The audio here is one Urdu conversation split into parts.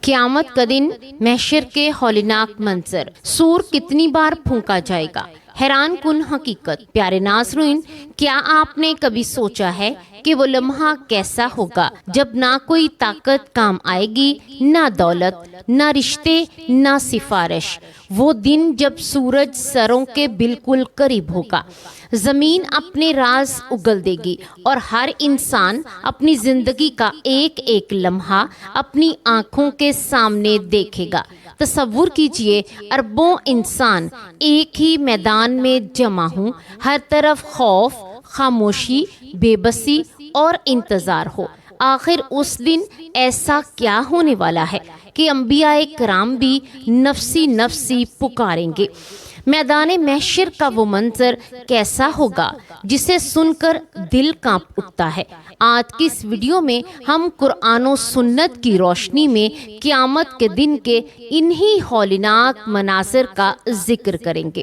قیامت کا دن، محشر کے ہولناک منظر، سور کتنی بار پھونکا جائے گا، حیران کن حقیقت۔ پیارے ناظرین، کیا آپ نے کبھی سوچا ہے کہ وہ لمحہ کیسا ہوگا جب نہ کوئی طاقت کام آئے گی، نہ دولت، نہ رشتے، نہ سفارش؟ وہ دن جب سورج سروں کے بالکل قریب ہوگا، زمین اپنے راز اگل دے گی اور ہر انسان اپنی زندگی کا ایک ایک لمحہ اپنی آنکھوں کے سامنے دیکھے گا۔ تصور کیجئے، اربوں انسان ایک ہی میدان میں جمع ہوں، ہر طرف خوف، خاموشی، بے بسی اور انتظار ہو۔ آخر اس دن ایسا کیا ہونے والا ہے کہ انبیاء کرام بھی نفسی نفسی پکاریں گے؟ میدان محشر کا وہ منظر کیسا ہوگا جسے سن کر دل کانپ اٹھتا ہے؟ آج کی اس ویڈیو میں ہم قرآن و سنت کی روشنی میں قیامت کے دن کے انہی ہولناک مناظر کا ذکر کریں گے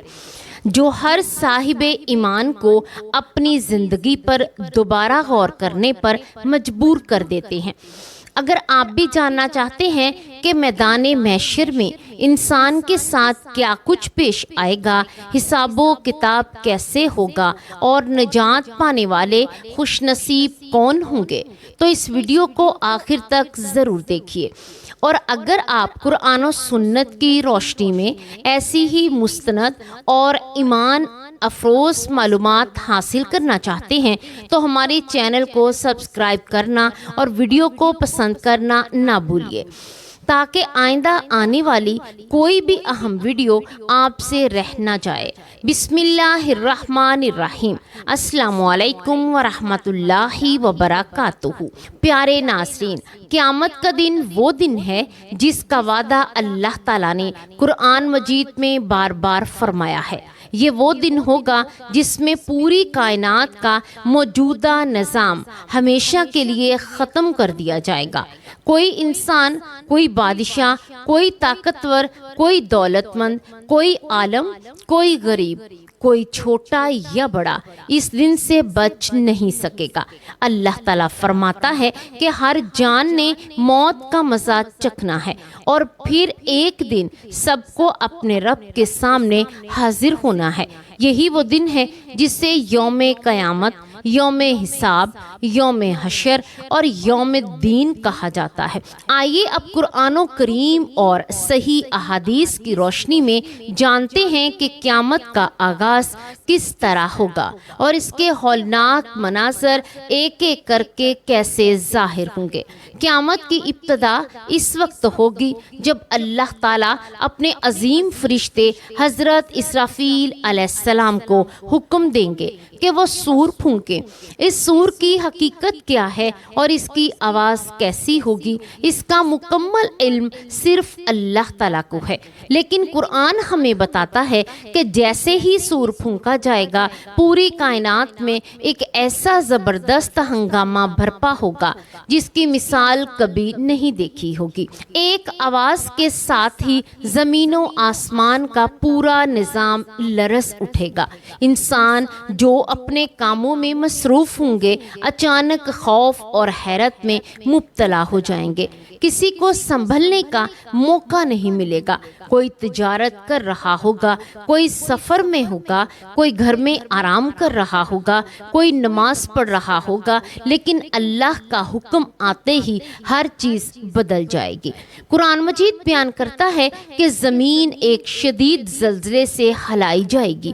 جو ہر صاحب ایمان کو اپنی زندگی پر دوبارہ غور کرنے پر مجبور کر دیتے ہیں۔ اگر آپ بھی جاننا چاہتے ہیں کہ میدان محشر میں انسان کے ساتھ کیا کچھ پیش آئے گا، حساب و کتاب کیسے ہوگا اور نجات پانے والے خوش نصیب کون ہوں گے، تو اس ویڈیو کو آخر تک ضرور دیکھیے۔ اور اگر آپ قرآن و سنت کی روشنی میں ایسی ہی مستند اور ایمان افروز معلومات حاصل کرنا چاہتے ہیں تو ہمارے چینل کو سبسکرائب کرنا اور ویڈیو کو پسند کرنا نہ بھولیے تاکہ آئندہ آنے والی کوئی بھی اہم ویڈیو آپ سے رہ نہ جائے۔ بسم اللہ الرحمن الرحیم۔ السلام علیکم ورحمۃ اللہ وبرکاتہ۔ پیارے ناظرین، قیامت کا دن وہ دن ہے جس کا وعدہ اللہ تعالیٰ نے قرآن مجید میں بار بار فرمایا ہے۔ یہ وہ دن ہوگا جس میں پوری کائنات کا موجودہ نظام ہمیشہ کے لیے ختم کر دیا جائے گا۔ کوئی انسان، کوئی بادشاہ، کوئی طاقتور، کوئی دولت مند، کوئی عالم، کوئی غریب، کوئی چھوٹا یا بڑا اس دن سے بچ نہیں سکے گا۔ اللہ تعالیٰ فرماتا ہے کہ ہر جان نے موت کا مزہ چکھنا ہے اور پھر ایک دن سب کو اپنے رب کے سامنے حاضر ہونا ہے۔ یہی وہ دن ہے جسے یوم قیامت، یوم حساب، یوم حشر اور یوم الدین کہا جاتا ہے۔ آئیے اب قرآن کریم اور صحیح احادیث کی روشنی میں جانتے ہیں کہ قیامت کا آغاز کس طرح ہوگا اور اس کے ہولناک مناظر ایک ایک کر کے کیسے ظاہر ہوں گے۔ قیامت کی ابتدا اس وقت ہوگی جب اللہ تعالیٰ اپنے عظیم فرشتے حضرت اسرافیل علیہ السلام کو حکم دیں گے کہ وہ سور پھونکیں۔ اس سور کی حقیقت کیا ہے اور اس کی آواز کیسی ہوگی، اس کا مکمل علم صرف اللہ تعالیٰ کو ہے، لیکن قرآن ہمیں بتاتا ہے کہ جیسے ہی سور پھونکا جائے گا پوری کائنات میں ایک ایسا زبردست ہنگامہ برپا ہوگا جس کی مثال کبھی نہیں دیکھی ہوگی۔ ایک آواز کے ساتھ ہی زمین و آسمان کا پورا نظام لرز اٹھے گا۔ انسان جو اپنے کاموں میں مصروف ہوں گے اچانک خوف اور حیرت میں مبتلا ہو جائیں گے۔ کسی کو سنبھلنے کا موقع نہیں ملے گا۔ کوئی تجارت کر رہا ہوگا، کوئی سفر میں ہوگا، کوئی گھر میں آرام کر رہا ہوگا، کوئی نماز پڑھ رہا ہوگا، لیکن اللہ کا حکم آتے ہی ہر چیز بدل جائے گی۔ قرآن مجید بیان کرتا ہے کہ زمین ایک شدید زلزلے سے ہلائی جائے گی،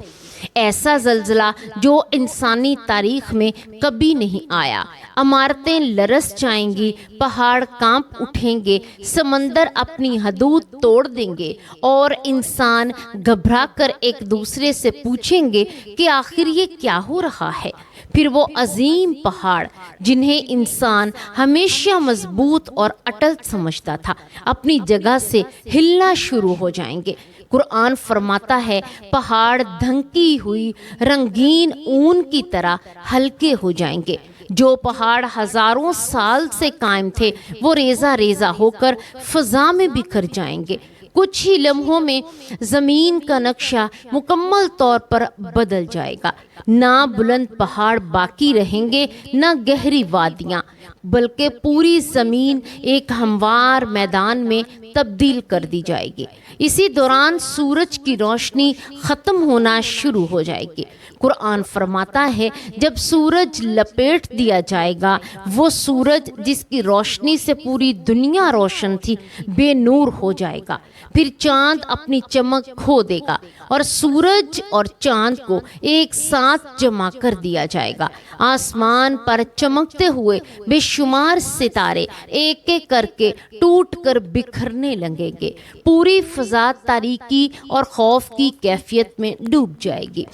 ایسا زلزلہ جو انسانی تاریخ میں کبھی نہیں آیا۔ عمارتیں لرز جائیں گی، پہاڑ کانپ اٹھیں گے، سمندر اپنی حدود توڑ دیں گے اور انسان گھبرا کر ایک دوسرے سے پوچھیں گے کہ آخر یہ کیا ہو رہا ہے۔ پھر وہ عظیم پہاڑ جنہیں انسان ہمیشہ مضبوط اور اٹل سمجھتا تھا اپنی جگہ سے ہلنا شروع ہو جائیں گے۔ قرآن فرماتا ہے پہاڑ دھنکی ہوئی رنگین اون کی طرح ہلکے ہو جائیں گے۔ جو پہاڑ ہزاروں سال سے قائم تھے وہ ریزہ ریزہ ہو کر فضا میں بکھر جائیں گے۔ کچھ ہی لمحوں میں زمین کا نقشہ مکمل طور پر بدل جائے گا۔ نہ بلند پہاڑ باقی رہیں گے، نہ گہری وادیاں۔ بلکہ پوری زمین ایک ہموار میدان میں تبدیل کر دی جائے گی۔ اسی دوران سورج کی روشنی ختم ہونا شروع ہو جائے گی۔ قرآن فرماتا ہے جب سورج لپیٹ دیا جائے گا، وہ سورج جس کی روشنی سے پوری دنیا روشن تھی بے نور ہو جائے گا۔ پھر چاند اپنی چمک کھو دے گا اور سورج اور چاند کو ایک ساتھ جمع کر دیا جائے گا۔ آسمان پر چمکتے ہوئے بے شمار ستارے ایک ایک کر کے ٹوٹ کر بکھرنے لگیں گے۔ پوری فضا تاریکی اور خوف کی کیفیت میں ڈوب جائے گی۔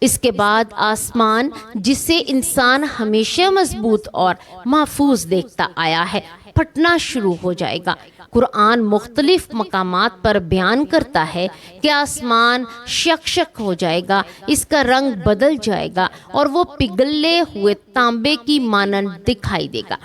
اس کے بعد آسمان جسے انسان ہمیشہ مضبوط اور محفوظ دیکھتا آیا ہے پھٹنا شروع ہو جائے گا۔ قرآن مختلف مقامات پر بیان کرتا ہے کہ آسمان شک ہو جائے گا، اس کا رنگ بدل جائے گا اور وہ پگھلے ہوئے تانبے کی مانند دکھائی دے گا۔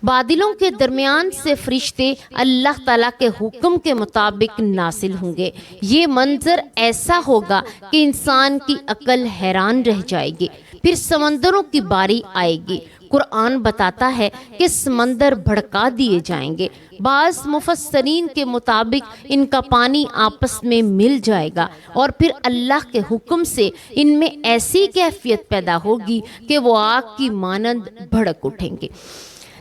بادلوں کے درمیان سے فرشتے اللہ تعالیٰ کے حکم کے مطابق نازل ہوں گے۔ یہ منظر ایسا ہوگا کہ انسان کی عقل حیران رہ جائے گی۔ پھر سمندروں کی باری آئے گی۔ قرآن بتاتا ہے کہ سمندر بھڑکا دیے جائیں گے۔ بعض مفسرین کے مطابق ان کا پانی آپس میں مل جائے گا اور پھر اللہ کے حکم سے ان میں ایسی کیفیت پیدا ہوگی کہ وہ آگ کی مانند بھڑک اٹھیں گے۔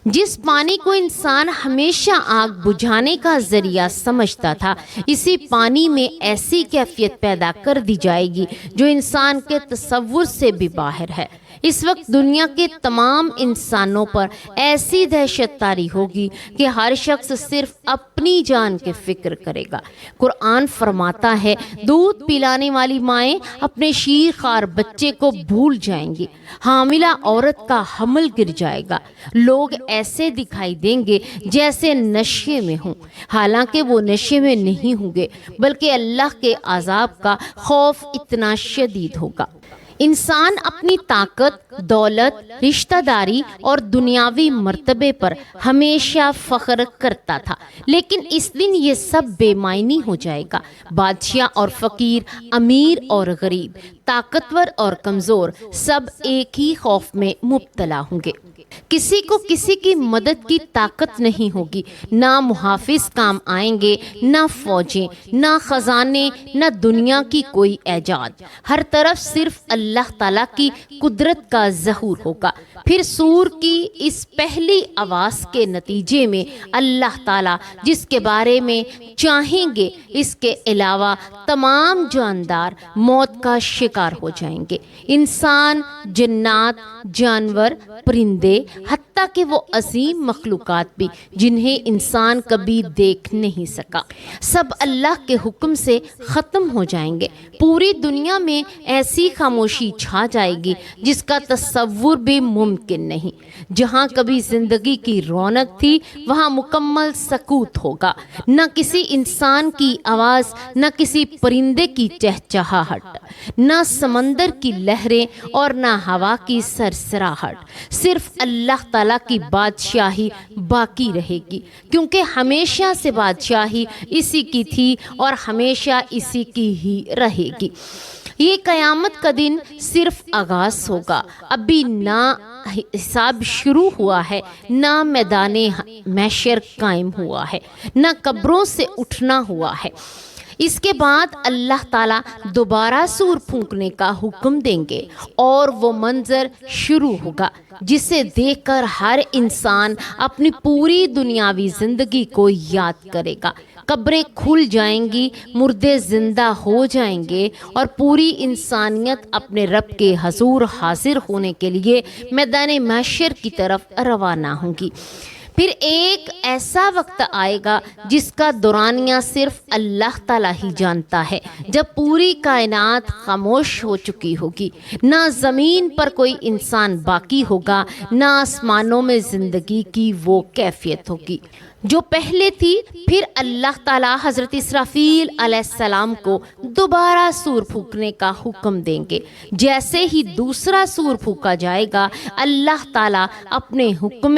جس پانی کو انسان ہمیشہ آگ بجھانے کا ذریعہ سمجھتا تھا، اسی پانی میں ایسی کیفیت پیدا کر دی جائے گی جو انسان کے تصور سے بھی باہر ہے۔ اس وقت دنیا کے تمام انسانوں پر ایسی دہشت طاری ہوگی کہ ہر شخص صرف اپنی جان کی فکر کرے گا۔ قرآن فرماتا ہے دودھ پلانے والی مائیں اپنے شیر خوار بچے کو بھول جائیں گی۔ حاملہ عورت کا حمل گر جائے گا۔ لوگ ایسے دکھائی دیں گے جیسے نشے میں ہوں، حالانکہ وہ نشے میں نہیں ہوں گے، بلکہ اللہ کے عذاب کا خوف اتنا شدید ہوگا۔ انسان اپنی طاقت، دولت، رشتہ داری اور دنیاوی مرتبے پر ہمیشہ فخر کرتا تھا، لیکن اس دن یہ سب بے معنی ہو جائے گا۔ بادشاہ اور فقیر، امیر اور غریب، طاقتور اور کمزور، سب ایک ہی خوف میں مبتلا ہوں گے۔ کسی کو کسی کی مدد کی طاقت نہیں ہوگی، نہ محافظ کام آئیں گے، نہ فوجیں، نہ خزانے، نہ دنیا کی کوئی ایجاد۔ ہر طرف صرف اللہ تعالیٰ کی قدرت کا ظہور ہوگا۔ پھر سور کی اس پہلی آواز کے نتیجے میں اللہ تعالیٰ جس کے بارے میں چاہیں گے، اس کے علاوہ تمام جاندار موت کا شکار ہو جائیں گے۔ انسان، جنات، جانور، پرندے، حتیٰ کہ وہ عظیم مخلوقات بھی جنہیں انسان کبھی دیکھ نہیں سکا، سب اللہ کے حکم سے ختم ہو جائیں گے۔ پوری دنیا میں ایسی خاموشی چھا جائے گی جس کا تصور بھی ممکن نہیں۔ جہاں کبھی زندگی کی رونق تھی وہاں مکمل سکوت ہوگا، نہ کسی انسان کی آواز، نہ کسی پرندے کی چہچہاہٹ، نہ سمندر کی لہریں اور نہ ہوا کی سرسراہٹ۔ صرف اللہ تعالیٰ کی بادشاہی باقی رہے گی، کیونکہ ہمیشہ سے بادشاہی اسی کی تھی اور ہمیشہ اسی کی ہی رہے گی۔ یہ قیامت کا دن صرف آغاز ہوگا، ابھی نہ حساب شروع ہوا ہے، نہ میدان محشر قائم ہوا ہے، نہ قبروں سے اٹھنا ہوا ہے۔ اس کے بعد اللہ تعالیٰ دوبارہ سور پھونکنے کا حکم دیں گے اور وہ منظر شروع ہوگا جسے دیکھ کر ہر انسان اپنی پوری دنیاوی زندگی کو یاد کرے گا۔ قبریں کھل جائیں گی، مردے زندہ ہو جائیں گے اور پوری انسانیت اپنے رب کے حضور حاضر ہونے کے لیے میدان محشر کی طرف روانہ ہوں گی۔ پھر ایک ایسا وقت آئے گا جس کا دورانیہ صرف اللہ تعالیٰ ہی جانتا ہے، جب پوری کائنات خاموش ہو چکی ہوگی، نہ زمین پر کوئی انسان باقی ہوگا، نہ آسمانوں میں زندگی کی وہ کیفیت ہوگی۔ جو پہلے تھی، پھر اللہ تعالیٰ حضرت اسرافیل علیہ السلام کو دوبارہ سور پھونکنے کا حکم دیں گے۔ جیسے ہی دوسرا سور پھونکا جائے گا، اللہ تعالیٰ اپنے حکم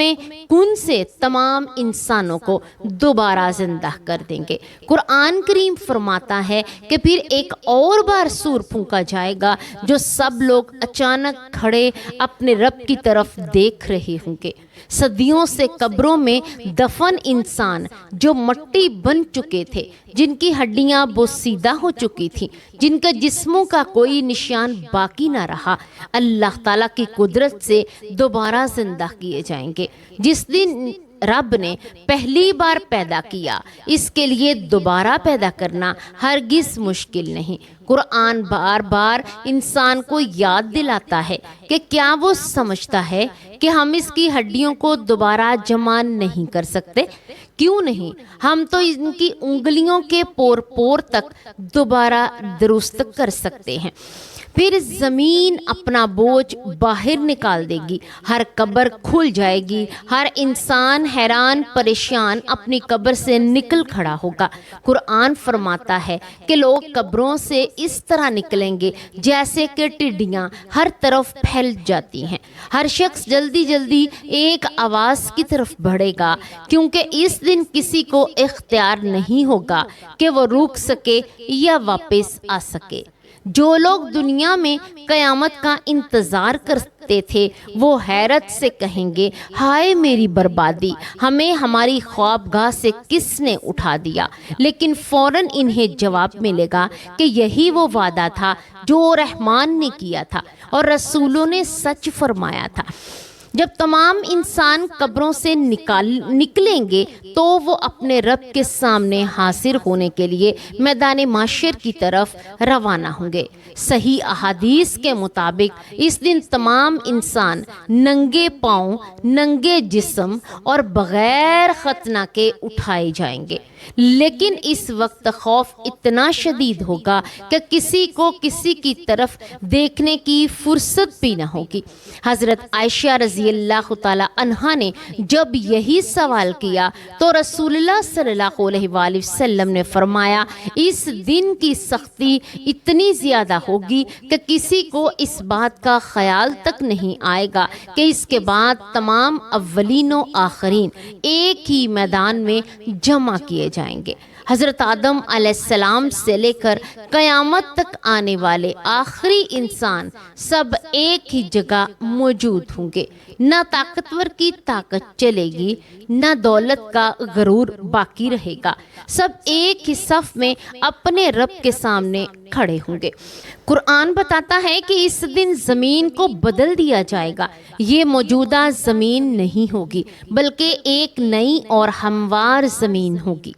کن سے تمام انسانوں کو دوبارہ زندہ کر دیں گے۔ قرآن کریم فرماتا ہے کہ پھر ایک اور بار سور پھونکا جائے گا، جو سب لوگ اچانک کھڑے اپنے رب کی طرف دیکھ رہے ہوں گے۔ صدیوں سے قبروں میں دفن انسان جو مٹی بن چکے تھے، جن کی ہڈیاں بوسیدہ ہو چکی تھیں، جن کا جسموں کا کوئی نشان باقی نہ رہا، اللہ تعالیٰ کی قدرت سے دوبارہ زندہ کیے جائیں گے۔ جس دن رب نے پہلی بار پیدا کیا، اس کے لیے دوبارہ پیدا کرنا ہرگز مشکل نہیں۔ قرآن بار بار انسان کو یاد دلاتا ہے کہ کیا وہ سمجھتا ہے کہ ہم اس کی ہڈیوں کو دوبارہ جمع نہیں کر سکتے؟ کیوں نہیں، ہم تو ان کی انگلیوں کے پور پور تک دوبارہ درست کر سکتے ہیں۔ پھر زمین اپنا بوجھ باہر نکال دے گی، ہر قبر کھل جائے گی، ہر انسان حیران پریشان اپنی قبر سے نکل کھڑا ہوگا۔ قرآن فرماتا ہے کہ لوگ قبروں سے اس طرح نکلیں گے جیسے کہ ٹڈیاں ہر طرف پھیل جاتی ہیں۔ ہر شخص جلدی جلدی ایک آواز کی طرف بڑھے گا، کیونکہ اس دن کسی کو اختیار نہیں ہوگا کہ وہ روک سکے یا واپس آ سکے۔ جو لوگ دنیا میں قیامت کا انتظار کرتے تھے، وہ حیرت سے کہیں گے، ہائے میری بربادی، ہمیں ہماری خوابگاہ سے کس نے اٹھا دیا؟ لیکن فوراً انہیں جواب ملے گا کہ یہی وہ وعدہ تھا جو رحمان نے کیا تھا اور رسولوں نے سچ فرمایا تھا۔ جب تمام انسان قبروں سے نکلیں گے تو وہ اپنے رب کے سامنے حاضر ہونے کے لیے میدان محشر کی طرف روانہ ہوں گے۔ صحیح احادیث کے مطابق اس دن تمام انسان ننگے پاؤں، ننگے جسم اور بغیر ختنہ کے اٹھائے جائیں گے۔ لیکن اس وقت خوف اتنا شدید ہوگا کہ کسی کو کسی کی طرف دیکھنے کی فرصت بھی نہ ہوگی۔ حضرت عائشہ رضی اللہ تعالی عنہا نے جب یہی سوال کیا تو رسول اللہ صلی اللہ علیہ وآلہ وسلم نے فرمایا، اس دن کی سختی اتنی زیادہ ہوگی کہ کسی کو اس بات کا خیال تک نہیں آئے گا کہ اس کے بعد تمام اولین و آخرین ایک ہی میدان میں جمع کیے جائیں گے۔ حضرت آدم علیہ السلام سے لے کر قیامت تک آنے والے آخری انسان سب ایک ہی جگہ موجود ہوں گے۔ نہ طاقتور کی طاقت چلے گی، نہ دولت کا غرور باقی رہے گا۔ سب ایک ہی صف میں اپنے رب کے سامنے کھڑے ہوں گے۔ قرآن بتاتا ہے کہ اس دن زمین کو بدل دیا جائے گا۔ یہ موجودہ زمین نہیں ہوگی، بلکہ ایک نئی اور ہموار زمین ہوگی،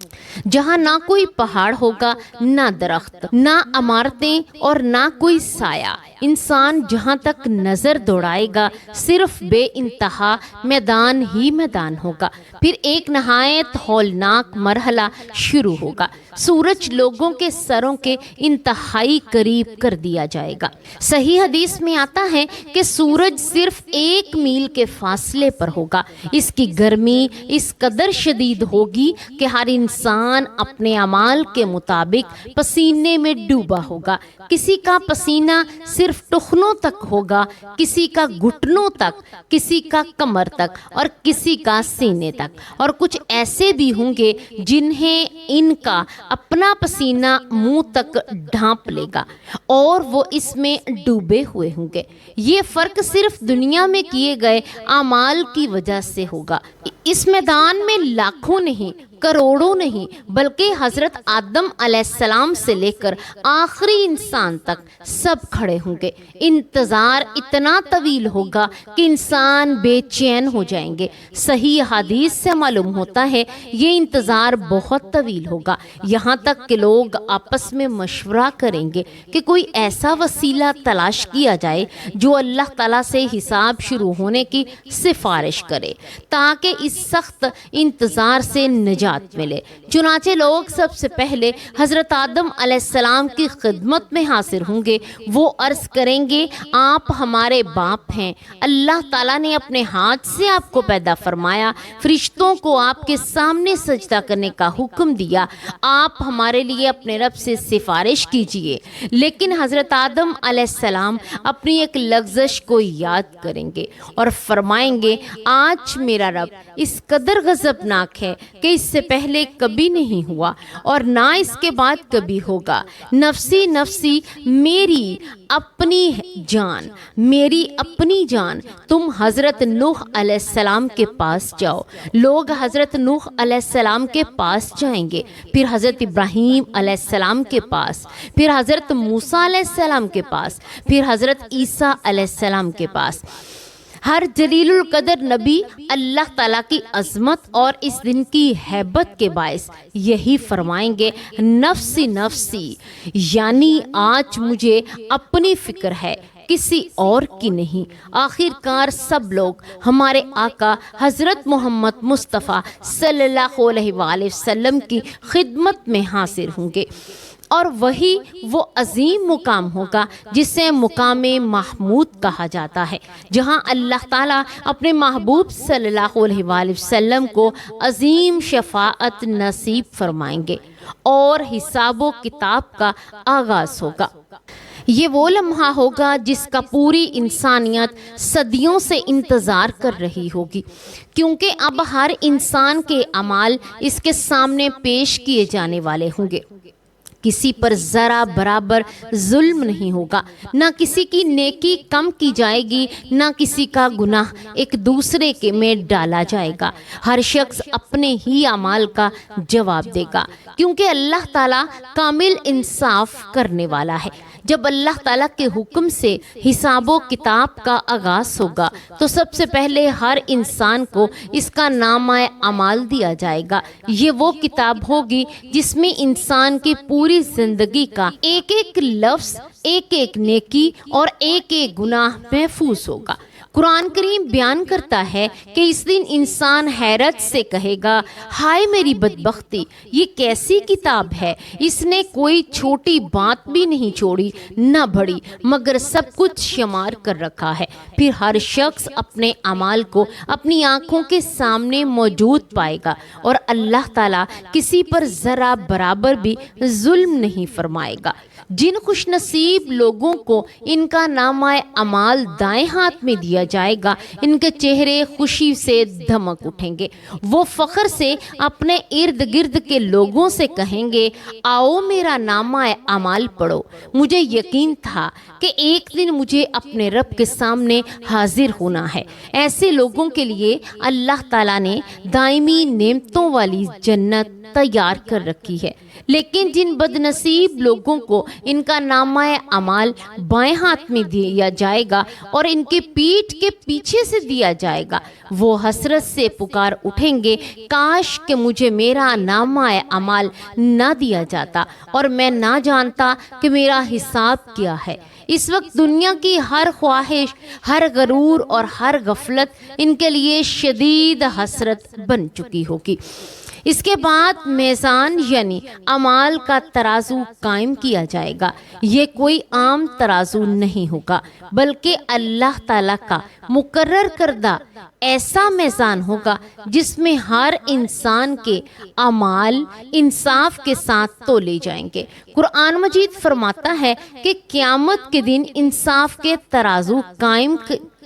جہاں نہ کوئی پہاڑ ہوگا، نہ درخت، نہ عمارتیں اور نہ کوئی سایہ۔ انسان جہاں تک نظر دوڑائے گا صرف بے انتہا میدان ہی میدان ہوگا۔ پھر ایک نہایت ہولناک مرحلہ شروع ہوگا۔ سورج لوگوں کے سروں کے انتہائی قریب کر دیا جائے گا۔ صحیح حدیث میں آتا ہے کہ سورج صرف 1 میل کے فاصلے پر ہوگا۔ اس کی گرمی اس قدر شدید ہوگی کہ ہر انسان اپنے اعمال کے مطابق پسینے میں ڈوبا ہوگا۔ کسی کا پسینہ صرف ٹخنوں تک ہوگا، کسی کا گھٹنوں تک، کسی کا کمر تک اور کسی کا سینے تک، اور کچھ ایسے بھی ہوں گے جنہیں ان کا اپنا پسینہ منہ تک ڈھانپ لے گا اور وہ اس میں ڈوبے ہوئے ہوں گے۔ یہ فرق صرف دنیا میں کیے گئے اعمال کی وجہ سے ہوگا۔ اس میدان میں لاکھوں نہیں، کروڑوں نہیں، بلکہ حضرت آدم علیہ السلام سے لے کر آخری انسان تک سب کھڑے ہوں گے۔ انتظار اتنا طویل ہوگا کہ انسان بے چین ہو جائیں گے۔ صحیح حدیث سے معلوم ہوتا ہے یہ انتظار بہت طویل ہوگا، یہاں تک کہ لوگ آپس میں مشورہ کریں گے کہ کوئی ایسا وسیلہ تلاش کیا جائے جو اللہ تعالیٰ سے حساب شروع ہونے کی سفارش کرے، تاکہ اس سخت انتظار سے نجات نجات ملے۔ چنانچہ لوگ سب سے پہلے حضرت آدم علیہ السلام کی خدمت میں حاضر ہوں گے۔ وہ عرض کریں گے آپ ہمارے باپ ہیں، اللہ تعالیٰ نے اپنے ہاتھ سے آپ کو پیدا فرمایا، فرشتوں کو آپ کے سامنے سجدہ کرنے کا حکم دیا، آپ ہمارے لیے اپنے رب سے سفارش کیجئے۔ لیکن حضرت آدم علیہ السلام اپنی ایک لغزش کو یاد کریں گے اور فرمائیں گے آج میرا رب اس قدر غضبناک ہے کہ اس سے پہلے کبھی نہیں ہوا اور نہ اس کے بعد کبھی ہوگا۔ نفسی نفسی، میری اپنی جان، میری اپنی جان، تم حضرت نوح علیہ السلام کے پاس جاؤ۔ لوگ حضرت نوح علیہ السلام کے پاس جائیں گے، پھر حضرت ابراہیم علیہ السلام کے پاس، پھر حضرت موسیٰ علیہ السلام کے پاس، پھر حضرت عیسیٰ علیہ السلام کے پاس۔ ہر جلیل القدر نبی اللہ تعالیٰ کی عظمت اور اس دن کی ہیبت کے باعث یہی فرمائیں گے نفسی نفسی، یعنی آج مجھے اپنی فکر ہے، کسی اور کی نہیں۔ آخر کار سب لوگ ہمارے آقا حضرت محمد مصطفیٰ صلی اللہ علیہ وآلہ وسلم کی خدمت میں حاضر ہوں گے، اور وہی وہ عظیم مقام ہوگا جسے مقام محمود کہا جاتا ہے، جہاں اللہ تعالیٰ اپنے محبوب صلی اللہ علیہ وآلہ وسلم کو عظیم شفاعت نصیب فرمائیں گے اور حساب و کتاب کا آغاز ہوگا۔ یہ وہ لمحہ ہوگا جس کا پوری انسانیت صدیوں سے انتظار کر رہی ہوگی، کیونکہ اب ہر انسان کے اعمال اس کے سامنے پیش کیے جانے والے ہوں گے۔ کسی پر ذرا برابر ظلم نہیں ہوگا، نہ کسی کی نیکی کم کی جائے گی، نہ کسی کا گناہ ایک دوسرے کے میں ڈالا جائے گا۔ ہر شخص اپنے ہی اعمال کا جواب دے گا، کیونکہ اللہ تعالیٰ کامل انصاف کرنے والا ہے۔ جب اللہ تعالیٰ کے حکم سے حساب و کتاب کا آغاز ہوگا تو سب سے پہلے ہر انسان کو اس کا نامہ اعمال دیا جائے گا۔ یہ وہ کتاب ہوگی جس میں انسان کی پوری زندگی کا ایک ایک لفظ، ایک ایک نیکی اور ایک ایک گناہ محفوظ ہوگا۔ قرآن کریم بیان کرتا ہے کہ اس دن انسان حیرت سے کہے گا ہائے میری بدبختی، یہ کیسی کتاب ہے، اس نے کوئی چھوٹی بات بھی نہیں چھوڑی نہ بڑی، مگر سب کچھ شمار کر رکھا ہے۔ پھر ہر شخص اپنے اعمال کو اپنی آنکھوں کے سامنے موجود پائے گا اور اللہ تعالیٰ کسی پر ذرا برابر بھی ظلم نہیں فرمائے گا۔ جن خوش نصیب لوگوں کو ان کا نامہ اعمال دائیں ہاتھ میں دیا جائے گا، ان کے چہرے خوشی سے دھمک اٹھیں گے۔ وہ فخر سے اپنے ارد گرد کے لوگوں سے کہیں گے آؤ میرا نامہ اعمال پڑھو۔ مجھے یقین تھا کہ ایک دن مجھے اپنے رب کے سامنے حاضر ہونا ہے۔ ایسے لوگوں کے لیے اللہ تعالیٰ نے دائمی نعمتوں والی جنت تیار کر رکھی ہے، لیکن جن بد نصیب لوگوں کو ان کا نامہ اعمال بائیں ہاتھ میں دیا جائے گا اور ان کی پیٹھ کے پیچھے سے دیا جائے گا، وہ حسرت سے پکار اٹھیں گے کاش کہ مجھے میرا نامہ اعمال نہ دیا جاتا اور میں نہ جانتا کہ میرا حساب کیا ہے۔ اس وقت دنیا کی ہر خواہش، ہر غرور اور ہر غفلت ان کے لیے شدید حسرت بن چکی ہوگی۔ اس کے بعد میزان یعنی اعمال کا ترازو قائم کیا جائے گا۔ یہ کوئی عام ترازو نہیں ہوگا، بلکہ اللہ تعالیٰ کا مقرر کردہ ایسا میزان ہوگا جس میں ہر انسان کے اعمال انصاف کے ساتھ تولے جائیں گے۔ قرآن مجید فرماتا ہے کہ قیامت کے دن انصاف کے ترازو قائم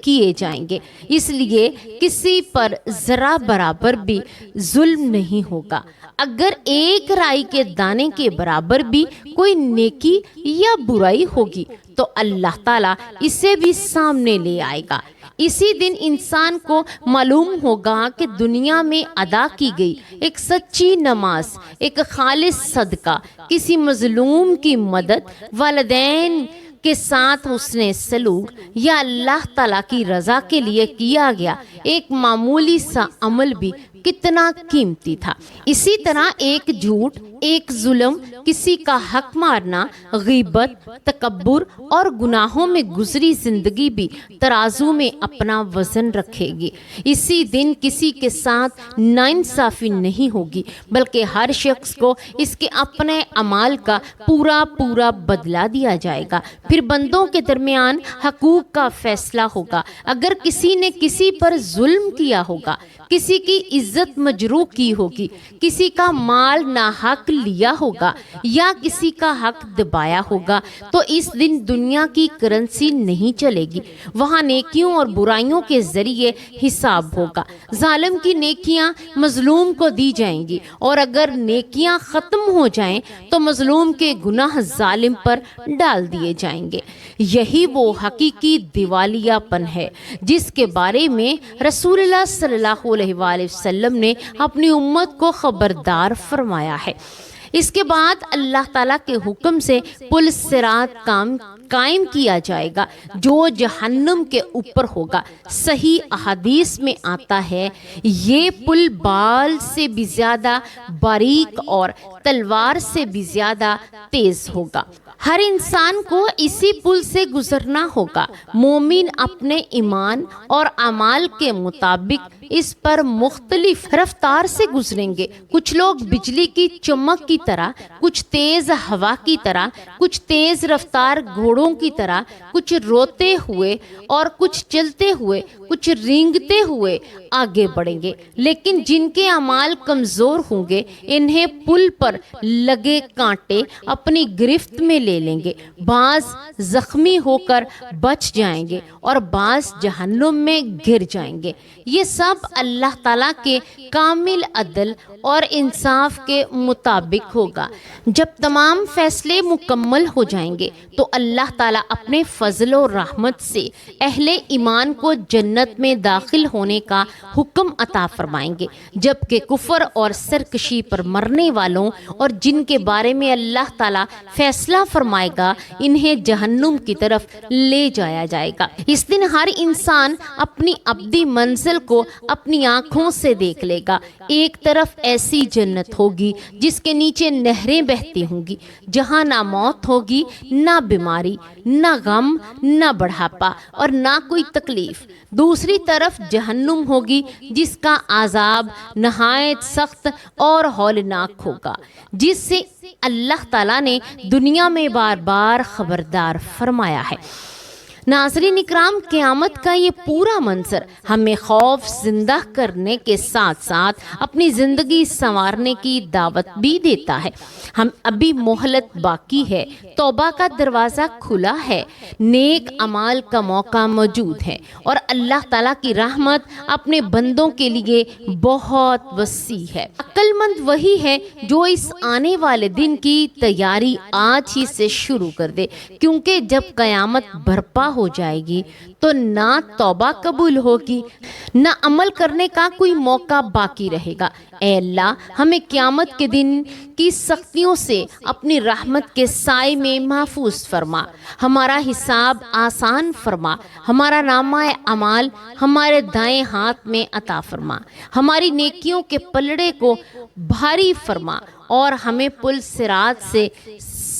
کیے جائیں گے، اس لیے کسی پر ذرا برابر بھی ظلم نہیں ہوگا۔ اگر ایک رائی کے دانے کے برابر بھی کوئی نیکی یا برائی ہوگی تو اللہ تعالیٰ اسے بھی سامنے لے آئے گا۔ اسی دن انسان کو معلوم ہوگا کہ دنیا میں ادا کی گئی ایک سچی نماز، ایک خالص صدقہ، کسی مظلوم کی مدد، والدین کے ساتھ حسن سلوک یا اللہ تعالیٰ کی رضا کے لیے کیا گیا ایک معمولی سا عمل بھی کتنا قیمتی تھا۔ اسی طرح ایک جھوٹ، ایک ظلم، کسی کا حق مارنا، غیبت، تکبر اور گناہوں میں گزری زندگی بھی ترازو میں اپنا وزن رکھے گی۔ اسی دن کسی کے ساتھ ناانصافی نہیں ہوگی، بلکہ ہر شخص کو اس کے اپنے اعمال کا پورا بدلہ دیا جائے گا۔ پھر بندوں کے درمیان حقوق کا فیصلہ ہوگا۔ اگر کسی نے کسی پر ظلم کیا ہوگا، کسی کی عزت مجروح کی ہوگی، کسی کا مال ناحق لیا ہوگا یا کسی کا حق دبایا ہوگا، تو اس دن دنیا کی کرنسی نہیں چلے گی، وہاں نیکیوں اور برائیوں کے ذریعے حساب ہوگا۔ ظالم کی نیکیاں مظلوم کو دی جائیں گی، اور اگر نیکیاں ختم ہو جائیں تو مظلوم کے گناہ ظالم پر ڈال دیے جائیں گے۔ یہی وہ حقیقی دیوالیہ پن ہے جس کے بارے میں رسول اللہ صلی اللہ علیہ وآلہ وسلم نے اپنی امت کو خبردار فرمایا ہے۔ اس کے بعد اللہ تعالیٰ کے حکم سے پل صراط قائم کیا جائے گا جو جہنم کے اوپر ہوگا۔ صحیح احادیث میں آتا ہے یہ پل بال سے بھی زیادہ باریک اور تلوار سے بھی زیادہ تیز ہوگا۔ ہر انسان کو اسی پل سے گزرنا ہوگا۔ مومن اپنے ایمان اور اعمال کے مطابق اس پر مختلف رفتار سے گزریں گے۔ کچھ لوگ بجلی کی چمک کی طرح، کچھ تیز ہوا کی طرح، کچھ تیز رفتار گھوڑوں کی طرح، کچھ روتے ہوئے اور کچھ چلتے ہوئے، کچھ رینگتے ہوئے آگے بڑھیں گے۔ لیکن جن کے اعمال کمزور ہوں گے انہیں پل پر لگے کانٹے اپنی گرفت میں لے لیں گے۔ بعض زخمی ہو کر بچ جائیں گے اور بعض جہنم میں گر جائیں گے۔ یہ سب اللہ تعالیٰ کے کامل عدل اور انصاف کے مطابق ہوگا۔ جب تمام فیصلے مکمل ہو جائیں گے تو اللہ تعالیٰ اپنے فضل و رحمت سے اہل ایمان کو جنت میں داخل ہونے کا حکم عطا فرمائیں گے، جبکہ کفر اور سرکشی پر مرنے والوں اور جن کے بارے میں اللہ تعالیٰ فیصلہ فرمائے گا انہیں جہنم کی طرف لے جایا جائے گا۔ اس دن ہر انسان اپنی ابدی منزل کو اپنی آنکھوں سے دیکھ لے گا۔ ایک طرف ایسی جنت ہوگی جس کے نیچے نہریں بہتی ہوں گی، جہاں نہ موت ہوگی، نہ بیماری، نہ غم، نہ بڑھاپا اور نہ کوئی تکلیف۔ دوسری طرف جہنم ہوگی جس کا عذاب نہایت سخت اور ہولناک ہوگا، جس سے اللہ تعالیٰ نے دنیا میں بار بار خبردار فرمایا ہے۔ ناظرین اکرام، قیامت کا یہ پورا منظر ہمیں خوف زندہ کرنے کے ساتھ ساتھ اپنی زندگی سنوارنے کی دعوت بھی دیتا ہے۔ ہم ابھی مہلت باقی ہے، توبہ کا دروازہ کھلا ہے، نیک اعمال کا موقع موجود ہے، اور اللہ تعالیٰ کی رحمت اپنے بندوں کے لیے بہت وسیع ہے۔ عقل مند وہی ہے جو اس آنے والے دن کی تیاری آج ہی سے شروع کر دے، کیونکہ جب قیامت برپا ہو جائے گی تو نہ توبہ قبول ہوگی، نہ عمل کرنے کا کوئی موقع باقی رہے گا۔ اے اللہ، ہمیں قیامت کے دن کی سختیوں سے اپنی رحمت کے سائے میں محفوظ فرما، ہمارا حساب آسان فرما، ہمارا نامہ اعمال ہمارے دائیں ہاتھ میں عطا فرما، ہماری نیکیوں کے پلڑے کو بھاری فرما اور ہمیں پل صراط سے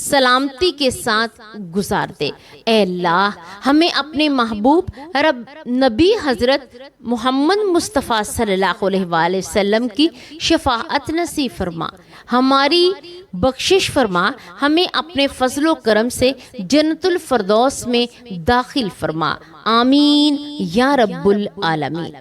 سلامتی کے ساتھ گزار دے۔ اے اللہ، ہمیں اپنے محبوب رب نبی حضرت محمد مصطفیٰ صلی اللہ علیہ وآلہ وسلم کی شفاعت نصیب فرما، ہماری بخشش فرما، ہمیں اپنے فضل و کرم سے جنت الفردوس میں داخل فرما۔ آمین یا رب العالمین۔